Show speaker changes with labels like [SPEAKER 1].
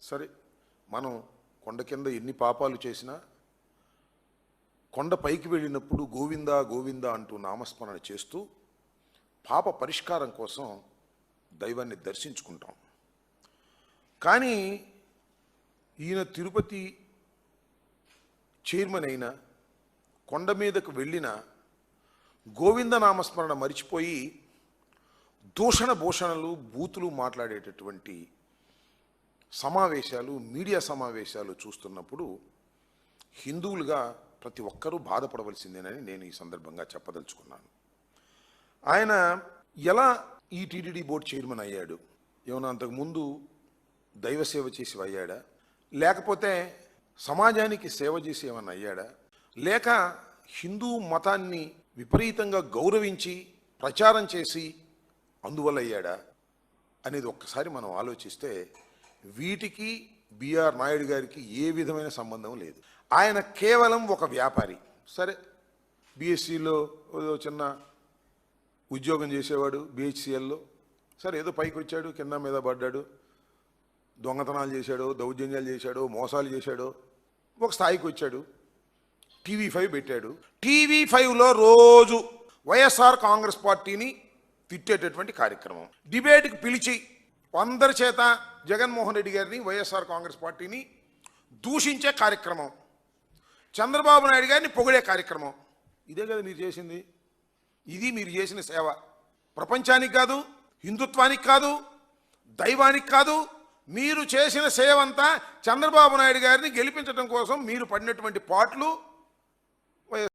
[SPEAKER 1] సరే, మనం కొండ కింద ఎన్ని పాపాలు చేసినా కొండ పైకి వెళ్ళినప్పుడు గోవిందా గోవిందా అంటూ నామస్మరణ చేస్తూ పాప పరిష్కారం కోసం దైవాన్ని దర్శించుకుంటాం. కానీ ఈయన తిరుపతి చైర్మన్ అయినా కొండ మీదకు వెళ్ళిన గోవింద నామస్మరణ మరిచిపోయి దూషణ భూషణలు బూతులు మాట్లాడేటటువంటి సమావేశాలు, మీడియా సమావేశాలు చూస్తున్నప్పుడు హిందువులుగా ప్రతి ఒక్కరూ బాధపడవలసిందేనని నేను ఈ సందర్భంగా చెప్పదలుచుకున్నాను. ఆయన ఎలా ఈ టీటీడీ బోర్డు చైర్మన్ అయ్యాడు? ఏమన్నా అంతకుముందు దైవ సేవ చేసి అయ్యాడా? లేకపోతే సమాజానికి సేవ చేసి ఏమన్నా అయ్యాడా? లేక హిందూ మతాన్ని విపరీతంగా గౌరవించి ప్రచారం చేసి అందువల్ల అయ్యాడా అనేది ఒక్కసారి మనం ఆలోచిస్తే వీటికి బిఆర్ నాయుడు గారికి ఏ విధమైన సంబంధం లేదు. ఆయన కేవలం ఒక వ్యాపారి. సరే, బిఎస్సిలో చిన్న ఉద్యోగం చేసేవాడు, బిహెచ్సిఎల్లో. సరే, ఏదో పైకి వచ్చాడు, కింద మీద పడ్డాడు, దొంగతనాలు చేశాడో, దౌర్జన్యాలు చేశాడో, మోసాలు చేశాడో, ఒక స్థాయికి వచ్చాడు. టీవీ5 పెట్టాడు. టీవీ5లో రోజు వైఎస్ఆర్ కాంగ్రెస్ పార్టీని తిట్టేటటువంటి కార్యక్రమం, డిబేట్కి పిలిచి అందరి చేత జగన్మోహన్ రెడ్డి గారిని, వైఎస్ఆర్ కాంగ్రెస్ పార్టీని దూషించే కార్యక్రమం, చంద్రబాబు నాయుడు గారిని పొగిడే కార్యక్రమం. ఇదే కదా మీరు చేసింది? ఇది మీరు చేసిన సేవ. ప్రపంచానికి కాదు, హిందుత్వానికి కాదు, దైవానికి కాదు. మీరు చేసిన సేవ అంతా చంద్రబాబు నాయుడు గారిని గెలిపించడం కోసం మీరు పడినటువంటి పాటలు